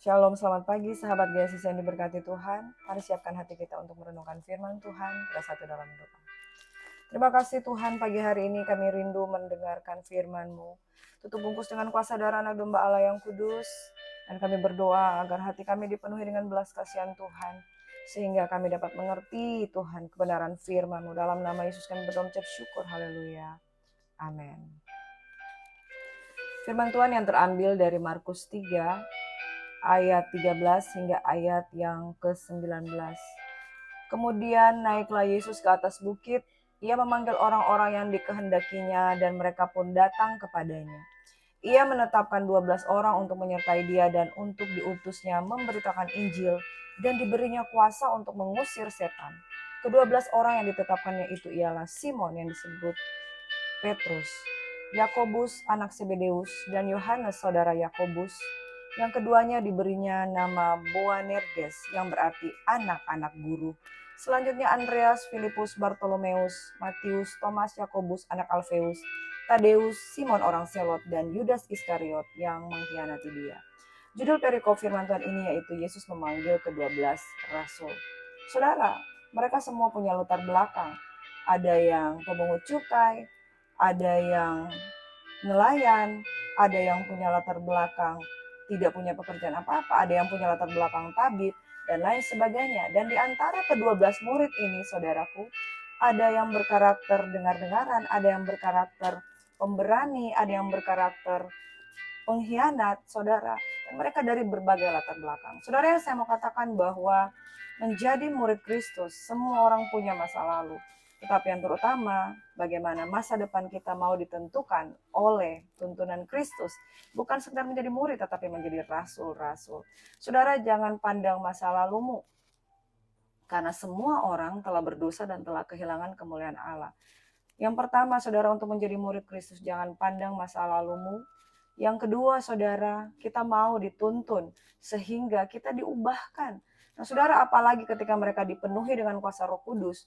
Shalom, selamat pagi sahabat GSIS yang diberkati Tuhan. Mari siapkan hati kita untuk merenungkan firman Tuhan. Kita satu dalam doa. Terima kasih Tuhan, pagi hari ini kami rindu mendengarkan firman-Mu. Tutup bungkus dengan kuasa darah anak domba Allah yang kudus. Dan kami berdoa agar hati kami dipenuhi dengan belas kasihan Tuhan. Sehingga kami dapat mengerti Tuhan kebenaran firman-Mu. Dalam nama Yesus kami berdoa mengucap syukur. Haleluya. Amin. Firman Tuhan yang terambil dari Markus 3 ayat 13 hingga ayat yang ke-19. Kemudian naiklah Yesus ke atas bukit. Ia memanggil orang-orang yang dikehendakinya dan mereka pun datang kepadanya. Ia menetapkan 12 orang untuk menyertai dia dan untuk diutusnya memberitakan Injil dan diberinya kuasa untuk mengusir setan. Ke-12 orang yang ditetapkannya itu ialah Simon yang disebut Petrus, Yakobus anak Zebedeus, dan Yohanes saudara Yakobus. Yang keduanya diberinya nama Boanerges yang berarti anak-anak guru. Selanjutnya Andreas, Filipus, Bartolomeus, Matius, Thomas, Yakobus anak Alfeus, Tadeus, Simon orang Selot, dan Yudas Iskariot yang mengkhianati dia. Judul perikop firman Tuhan ini yaitu Yesus memanggil ke-12 rasul. Saudara, mereka semua punya latar belakang. Ada yang pemungut cukai, ada yang nelayan, ada yang punya latar belakang tidak punya pekerjaan apa-apa, ada yang punya latar belakang tabib, dan lain sebagainya. Dan di antara ke-12 murid ini, saudaraku, ada yang berkarakter dengar-dengaran, ada yang berkarakter pemberani, ada yang berkarakter pengkhianat, saudara. Dan mereka dari berbagai latar belakang. Saudara, yang saya mau katakan bahwa menjadi murid Kristus, semua orang punya masa lalu. Tetapi yang terutama, bagaimana masa depan kita mau ditentukan oleh tuntunan Kristus. Bukan sekedar menjadi murid, tetapi menjadi rasul-rasul. Saudara, jangan pandang masa lalumu. Karena semua orang telah berdosa dan telah kehilangan kemuliaan Allah. Yang pertama, saudara, untuk menjadi murid Kristus, jangan pandang masa lalumu. Yang kedua, saudara, kita mau dituntun sehingga kita diubahkan. Nah, saudara, apalagi ketika mereka dipenuhi dengan kuasa Roh Kudus.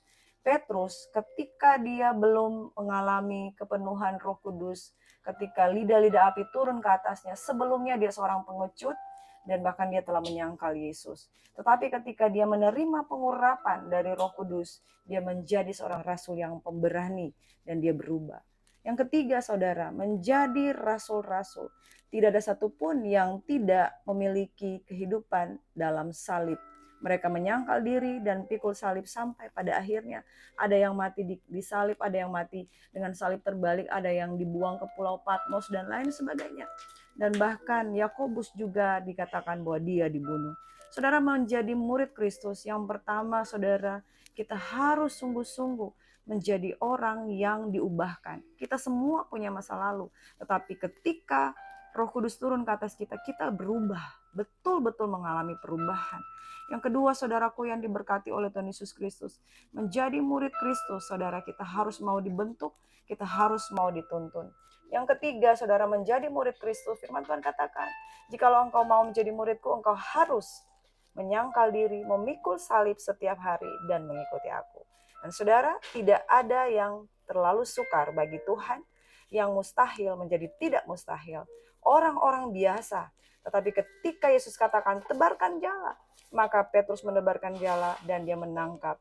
Petrus, ketika dia belum mengalami kepenuhan Roh Kudus, ketika lidah-lidah api turun ke atasnya, sebelumnya dia seorang pengecut dan bahkan dia telah menyangkal Yesus. Tetapi ketika dia menerima pengurapan dari Roh Kudus, dia menjadi seorang rasul yang pemberani dan dia berubah. Yang ketiga, saudara, menjadi rasul-rasul. Tidak ada satupun yang tidak memiliki kehidupan dalam salib. Mereka menyangkal diri dan pikul salib sampai pada akhirnya. Ada yang mati di salib, ada yang mati dengan salib terbalik, ada yang dibuang ke Pulau Patmos dan lain sebagainya. Dan bahkan Yakobus juga dikatakan bahwa dia dibunuh. Saudara, menjadi murid Kristus, yang pertama, saudara, kita harus sungguh-sungguh menjadi orang yang diubahkan. Kita semua punya masa lalu, tetapi ketika Roh Kudus turun ke atas kita, kita berubah, betul-betul mengalami perubahan. Yang kedua, saudaraku yang diberkati oleh Tuhan Yesus Kristus, menjadi murid Kristus, saudara, kita harus mau dibentuk, kita harus mau dituntun. Yang ketiga, saudara, menjadi murid Kristus, firman Tuhan katakan, jikalau engkau mau menjadi muridku, engkau harus menyangkal diri, memikul salib setiap hari, dan mengikuti aku. Dan saudara, tidak ada yang terlalu sukar bagi Tuhan, yang mustahil menjadi tidak mustahil. Orang-orang biasa, tetapi ketika Yesus katakan tebarkan jala, maka Petrus menebarkan jala dan dia menangkap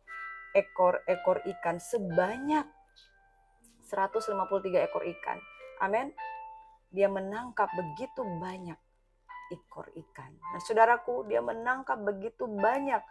ekor-ekor ikan sebanyak 153 ekor ikan. Amin. Dia menangkap begitu banyak ekor ikan. Nah, saudaraku, dia menangkap begitu banyak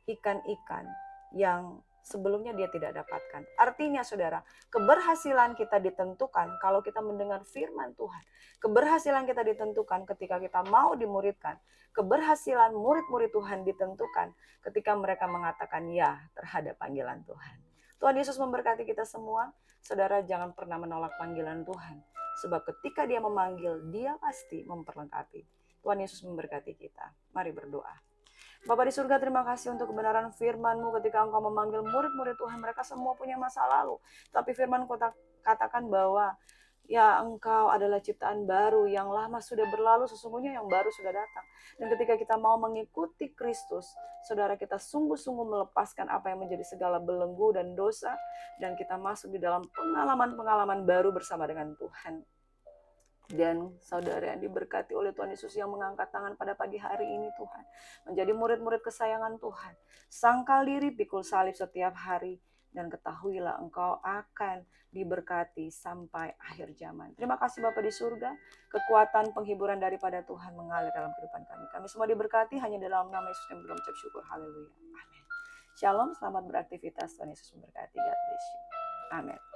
ikan-ikan yang sebelumnya dia tidak dapatkan. Artinya, saudara, keberhasilan kita ditentukan kalau kita mendengar firman Tuhan. Keberhasilan kita ditentukan ketika kita mau dimuridkan. Keberhasilan murid-murid Tuhan ditentukan ketika mereka mengatakan ya terhadap panggilan Tuhan. Tuhan Yesus memberkati kita semua. Saudara, jangan pernah menolak panggilan Tuhan. Sebab ketika dia memanggil, dia pasti memperlengkapi. Tuhan Yesus memberkati kita. Mari berdoa. Bapa di surga, terima kasih untuk kebenaran firman-Mu ketika Engkau memanggil murid-murid Tuhan. Mereka semua punya masa lalu. Tapi firman-Ku katakan bahwa ya Engkau adalah ciptaan baru, yang lama sudah berlalu, sesungguhnya yang baru sudah datang. Dan ketika kita mau mengikuti Kristus, saudara, kita sungguh-sungguh melepaskan apa yang menjadi segala belenggu dan dosa, dan kita masuk di dalam pengalaman-pengalaman baru bersama dengan Tuhan. Dan saudara yang diberkati oleh Tuhan Yesus yang mengangkat tangan pada pagi hari ini Tuhan. Menjadi murid-murid kesayangan Tuhan. Sangkal diri, pikul salib setiap hari. Dan ketahuilah engkau akan diberkati sampai akhir zaman. Terima kasih Bapa di surga. Kekuatan penghiburan daripada Tuhan mengalir dalam kehidupan kami. Kami semua diberkati hanya dalam nama Yesus kami mengucap syukur. Haleluya. Amin. Shalom, selamat beraktivitas. Tuhan Yesus memberkati. God bless you. Amin.